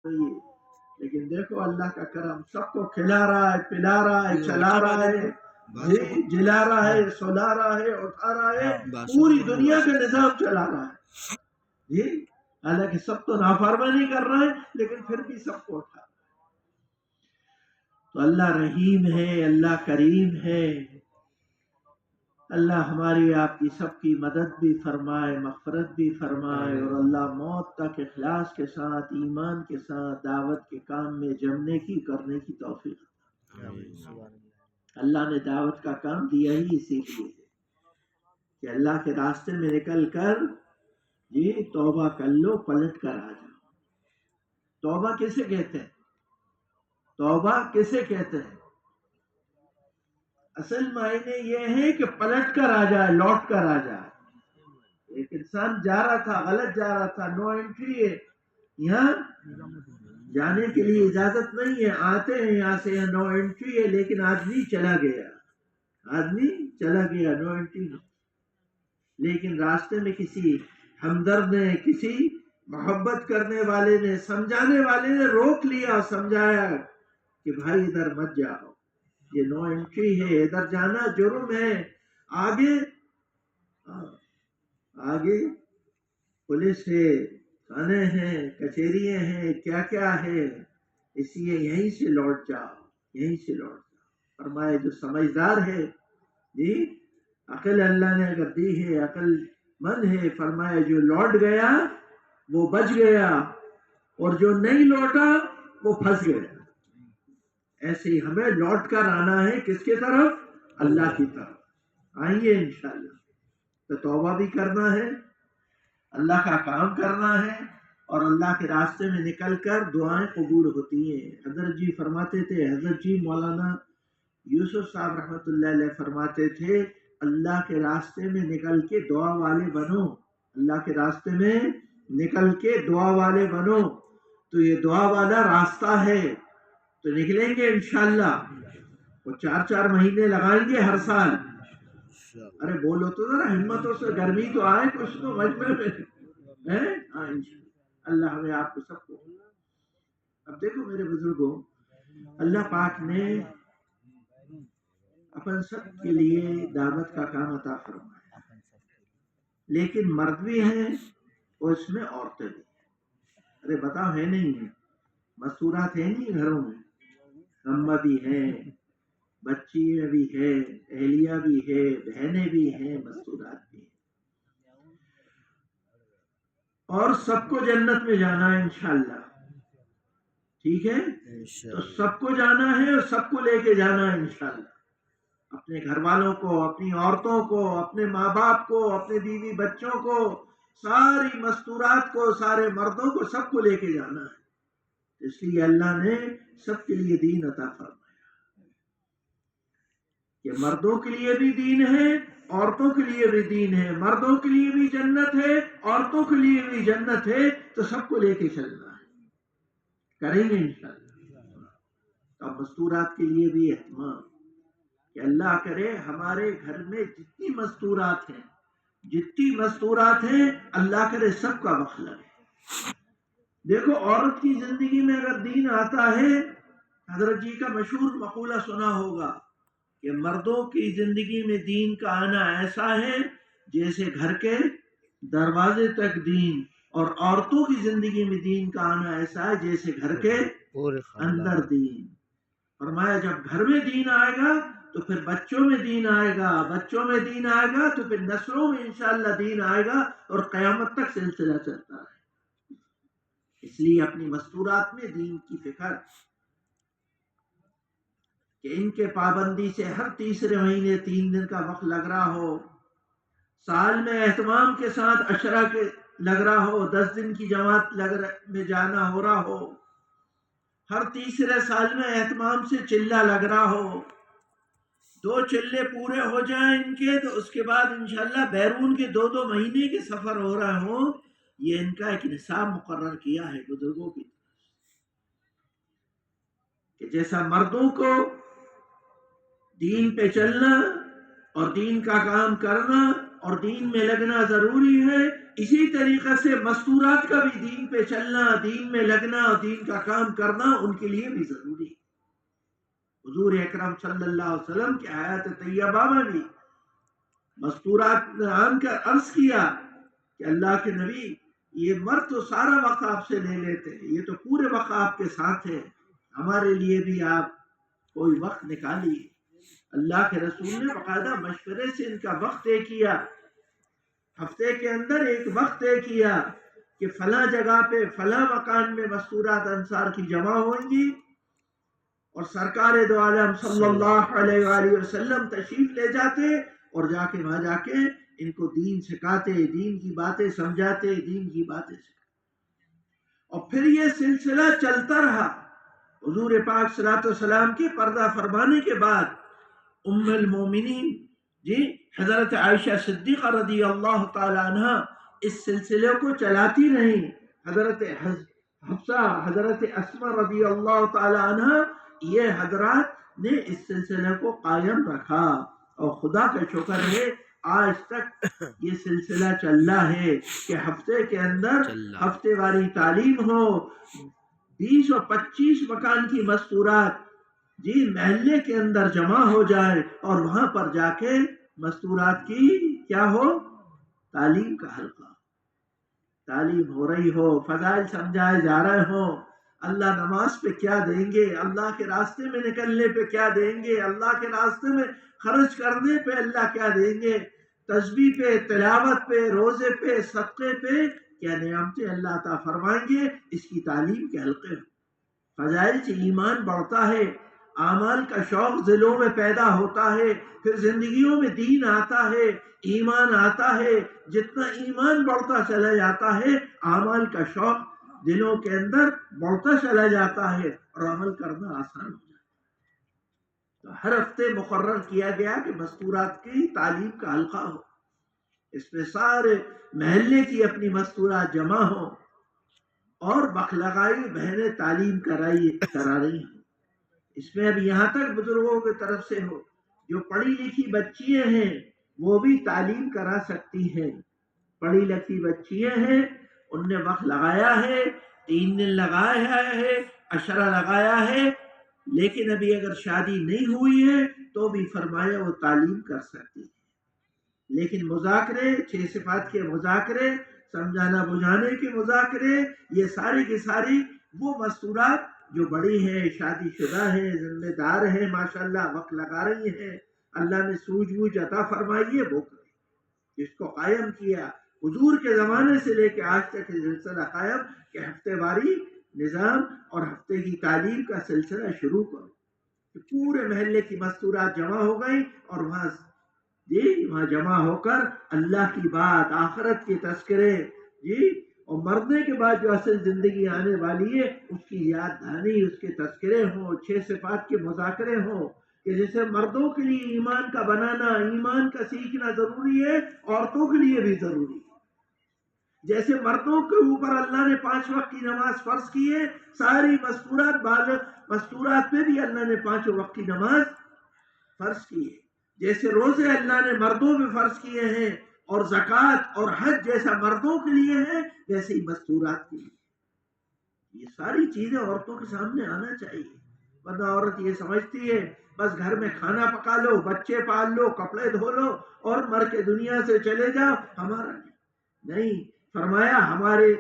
رہی ہے، لیکن دیکھو اللہ کا کرم، سب کو کھلا رہا ہے، پلا رہا ہے، چلا رہا ہے، جی جلا رہا ہے، سلا رہا ہے، اٹھا رہا ہے، پوری دنیا کا نظام چلا رہا ہے جی۔ حالانکہ سب تو نافرمانی کر رہے ہیں لیکن پھر بھی سب کو اٹھا رہا ہے۔ تو اللہ رحیم ہے، اللہ کریم ہے، اللہ ہماری آپ کی سب کی مدد بھی فرمائے، مغفرت بھی فرمائے، اور اللہ موت تک اخلاص کے ساتھ، ایمان کے ساتھ دعوت کے کام میں جمنے کی، کرنے کی توفیق۔ اللہ نے دعوت کا کام دیا ہی اسی لیے ہے کہ اللہ کے راستے میں نکل کر جی توبہ کر لو، پلٹ کر آ جاؤ۔ توبہ کسے کہتے ہیں؟ توبہ کسے کہتے ہیں؟ اصل معنی یہ ہے کہ پلٹ کر آ جائے، لوٹ کر آ جائے۔ ایک انسان جا رہا تھا، غلط جا رہا تھا، نو انٹری ہے، یہاں جانے کے لیے اجازت نہیں ہے، آتے ہیں یہاں سے، یہاں نو انٹری ہے، لیکن آدمی چلا گیا، آدمی چلا گیا، نو انٹری ہے۔ لیکن راستے میں کسی ہمدرد نے، کسی محبت کرنے والے نے، سمجھانے والے نے روک لیا، سمجھایا کہ بھائی ادھر مت جاؤ، یہ نو انٹری ہے، ادھر جانا جرم ہے، آگے آگے پولیس ہے، تھانے ہیں، کچہریاں ہیں، کیا کیا ہے، اس لیے یہیں سے لوٹ جاؤ، یہیں سے لوٹ جاؤ۔ فرمایا جو سمجھدار ہے جی، عقل اللہ نے اگر دی ہے، عقل مند ہے، فرمایا جو لوٹ گیا وہ بچ گیا، اور جو نہیں لوٹا وہ پھنس گیا۔ ایسے ہی ہمیں لوٹ کر آنا ہے، کس کی طرف؟ اللہ کی طرف آئیں گے انشاءاللہ۔ تو توبہ بھی کرنا ہے، اللہ کا کام کرنا ہے، اور اللہ کے راستے میں نکل کر دعائیں قبول ہوتی ہیں۔ حضرت جی فرماتے تھے، حضرت جی مولانا یوسف صاحب رحمۃ اللہ علیہ فرماتے تھے، اللہ کے راستے میں نکل کے دعا والے بنو، اللہ کے راستے میں نکل کے دعا والے بنو، تو یہ دعا والا راستہ ہے، تو نکلیں گے انشاءاللہ، وہ 4 مہینے لگائیں گے ہر سال۔ ارے بولو تو ذرا ہمتوں سے، گرمی تو آئے کچھ تو مجمع میں، ہاں انشاءاللہ اللہ ہمیں آپ کو سب کو۔ اب دیکھو میرے بزرگوں، اللہ پاک نے اپن سب کے لیے دعوت کا کام عطا فرمایا، لیکن مرد بھی ہیں اور اس میں عورتیں بھی ہیں۔ ارے بتاؤ ہے نہیں ہے؟ مستورات ہیں نہیں گھروں میں؟ اماں بھی ہیں، بچی بھی ہے، اہلیہ بھی ہے، بہنیں بھی ہیں، مستورات بھی ہیں، اور سب کو جنت میں جانا ہے انشاءاللہ، ٹھیک ہے؟ تو سب کو جانا ہے اور سب کو لے کے جانا ہے انشاءاللہ، اپنے گھر والوں کو، اپنی عورتوں کو، اپنے ماں باپ کو، اپنے بیوی بچوں کو، ساری مستورات کو، سارے مردوں کو، سب کو لے کے جانا ہے۔ اس لیے اللہ نے سب کے لیے دین عطا فرمایا کہ مردوں کے لیے بھی دین ہے، عورتوں کے لیے بھی دین ہے، مردوں کے لیے بھی جنت ہے، عورتوں کے لیے بھی جنت ہے، تو سب کو لے کے چلنا ہے، کریں گے انشاءاللہ۔ اب مستورات کے لیے بھی اہتمام کہ اللہ کرے ہمارے گھر میں جتنی مستورات ہیں، جتنی مستورات ہیں، اللہ کرے سب کا وقت لگے۔ دیکھو عورت کی زندگی میں اگر دین آتا ہے، حضرت جی کا مشہور مقولہ سنا ہوگا کہ مردوں کی زندگی میں دین کا آنا ایسا ہے جیسے گھر کے دروازے تک دین، اور عورتوں کی زندگی میں دین کا آنا ایسا ہے جیسے گھر کے اندر دین۔ فرمایا جب گھر میں دین آئے گا تو پھر بچوں میں دین آئے گا، بچوں میں دین آئے گا تو پھر نسلوں میں انشاءاللہ دین آئے گا، اور قیامت تک سلسلہ چلتا ہے۔ اس لیے اپنی مستورات میں دین کی فکر کہ ان کے پابندی سے ہر تیسرے مہینے 3 دن کا وقت لگ رہا ہو، سال میں اہتمام کے ساتھ عشرہ کے لگ رہا ہو، 10 دن کی جماعت میں جانا ہو رہا ہو، ہر تیسرے سال میں اہتمام سے چلہ لگ رہا ہو، 2 چلے پورے ہو جائیں ان کے، تو اس کے بعد انشاءاللہ بیرون کے 2 مہینے کے سفر ہو رہے ہوں، یہ ان کا ایک نصاب مقرر کیا ہے بزرگوں کی، کہ جیسا مردوں کو دین پہ چلنا اور دین کا کام کرنا اور دین میں لگنا ضروری ہے، اسی طریقے سے مستورات کا بھی دین پہ چلنا، دین میں لگنا اور دین کا کام کرنا ان کے لیے بھی ضروری ہے۔ حضور اکرم صلی اللہ علیہ وسلم کی حیات طیبہ میں بھی مستورات نے آن کر عرض کیا کہ اللہ کے نبی، یہ مرد تو سارا وقت آپ سے لے لیتے ہیں، یہ تو پورے وقت آپ کے ساتھ ہے، ہمارے لیے بھی آپ کوئی وقت نکالیے۔ اللہ کے رسول نے باقاعدہ مشورے سے ان کا وقت طے کیا، ہفتے کے اندر ایک وقت طے کیا کہ فلاں جگہ پہ فلاں مکان میں مستورات انصار کی جمع ہوئیں گی، اور سرکار دو عالم صلی اللہ علیہ وآلہ وسلم تشریف لے جاتے اور وہاں جا کے ان کو دین سکھاتے، دین کی باتیں سمجھاتے، دین کی باتیں سکھاتے، اور پھر یہ سلسلہ چلتا رہا۔ حضور پاک صلی اللہ علیہ وسلم کے پردہ فرمانے کے بعد ام المومنین حضرت عائشہ صدیقہ رضی اللہ تعالی عنہ اس سلسلے کو چلاتی رہیں، حضرت حفصہ، حضرت اسماء رضی اللہ تعالی عنہ، یہ حضرات نے اس سلسلے کو قائم رکھا، اور خدا کا شکر ہے آج تک یہ سلسلہ چل رہا ہے کہ ہفتے کے اندر ہفتے واری تعلیم ہو، 20 اور 25 مکان کی مستورات محلے کے اندر جمع ہو جائے، اور وہاں پر جا کے مستورات کی کیا ہو، تعلیم کا حلقہ، تعلیم ہو رہی ہو، فضائل سمجھائے جا رہے ہوں، اللہ نماز پہ کیا دیں گے، اللہ کے راستے میں نکلنے پہ کیا دیں گے، اللہ کے راستے میں خرچ کرنے پہ اللہ کیا دیں گے، تسبیح پہ، تلاوت پہ، روزے پہ، صدقے پہ کیا نعمتیں اللہ عطا فرمائیں گے، اس کی تعلیم کے حلقے میں۔ فضائل سے ایمان بڑھتا ہے، اعمال کا شوق دلوں میں پیدا ہوتا ہے، پھر زندگیوں میں دین آتا ہے، ایمان آتا ہے، جتنا ایمان بڑھتا چلا جاتا ہے اعمال کا شوق دلوں کے اندر بڑھتا چلا جاتا ہے، اور عمل کرنا آسان ہو جاتا ہے۔ تو ہر ہفتے مقرر کیا گیا کہ مستورات کی تعلیم کا حلقہ ہو، اس میں سارے محلے کی اپنی مستورات جمع ہوں، اور بخلغائی بہنیں تعلیم کرا رہی ہیں۔ اس میں اب یہاں تک بزرگوں کی طرف سے ہو، جو پڑھی لکھی بچیاں ہیں وہ بھی تعلیم کرا سکتی ہیں، پڑھی لکھی بچیاں ہیں، ان نے وقت لگایا ہے، 3 دن لگایا ہے، عشرہ لگایا ہے، لیکن ابھی اگر شادی نہیں ہوئی ہے تو بھی فرمایا وہ تعلیم کر سکتی ہے۔ لیکن مذاکرے، 6 صفات کے مذاکرے، سمجھانا بجھانے کے مذاکرے، یہ ساری کی ساری وہ مستورات جو بڑی ہیں، شادی شدہ ہیں، ذمہ دار ہیں، ماشاءاللہ وقت لگا رہی ہیں، اللہ نے سوجھ بوجھ عطا فرمائی ہے، وہ کریں، اس کو قائم کیا۔ حضور کے زمانے سے لے کے آج تک یہ سلسلہ قائم کہ ہفتے واری نظام اور ہفتے کی تعلیم کا سلسلہ شروع کرو، کہ پورے محلے کی مستورات جمع ہو گئی، اور وہاں جمع ہو کر اللہ کی بات، آخرت کے تذکرے، اور مرنے کے بعد جو اصل زندگی آنے والی ہے اس کی یاد دہانی، اس کے تذکرے ہوں، 6 صفات کے مذاکرے ہوں، کہ جیسے مردوں کے لیے ایمان کا بنانا، ایمان کا سیکھنا ضروری ہے، عورتوں کے لیے بھی ضروری ہے۔ جیسے مردوں کے اوپر اللہ نے 5 وقت کی نماز فرض کی ہے، ساری مستورات پہ بھی اللہ نے 5 وقت کی نماز فرض کی ہے۔ جیسے روزے اللہ نے مردوں پہ فرض کیے ہیں، اور زکوٰۃ اور حج جیسا مردوں کے لیے ہے، ویسے ہی مستورات کے لیے۔ یہ ساری چیزیں عورتوں کے سامنے آنا چاہیے، ورنہ عورت یہ سمجھتی ہے بس گھر میں کھانا پکا لو، بچے پال لو، کپڑے دھو لو، اور مر کے دنیا سے چلے جاؤ، ہمارا نہیں۔ فرمایا ہمارے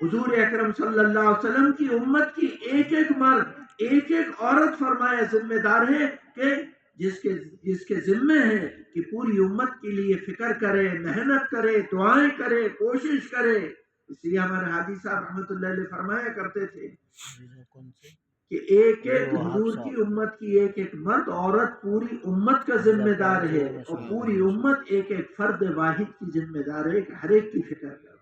حضور اکرم صلی اللہ علیہ وسلم کی امت کی ایک ایک مرد، ایک ایک عورت فرمایا ذمہ دار ہے کہ جس کے ذمے ہے کہ پوری امت کے لیے فکر کرے، محنت کرے، دعائیں کرے، کوشش کرے۔ اس لیے ہمارے حاجی صاحب رحمۃ اللہ علیہ فرمایا کرتے تھے کہ ایک ایک حضور کی امت کی ایک ایک مرد عورت پوری امت کا ذمہ دار ہے، اور پوری امت ایک ایک فرد واحد کی ذمہ دار ہے کہ ہر ایک کی فکر کرے،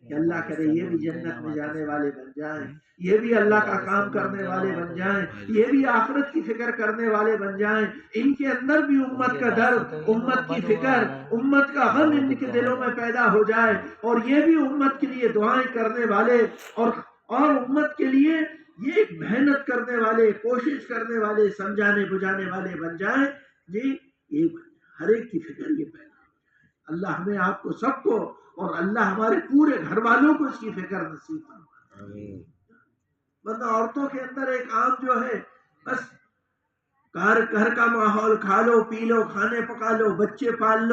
کہ اللہ کرے یہ بھی جنت میں جانے والے بن جائیں، یہ بھی اللہ کا کام کرنے والے بن جائیں، یہ بھی آخرت کی فکر کرنے والے بن جائیں، ان کے اندر بھی امت کا درد، امت کی فکر، امت کا غم ان کے دلوں میں پیدا ہو جائے، اور یہ بھی امت کے لیے دعائیں کرنے والے، اور امت کے لیے یہ محنت کرنے والے، کوشش کرنے والے، سمجھانے بجھانے والے بن جائیں۔ یہ ہر ایک کی فکر یہ پیدا۔ اللہ ہمیں آپ کو سب کو اور اللہ ہمارے پورے گھر والوں کو اس کی فکر نصیب فرمائے. ورنہ عورتوں کے اندر ایک عام جو ہے بس گھر کا ماحول، کھا لو پی لو، کھانے پکا لو، بچے پال لو،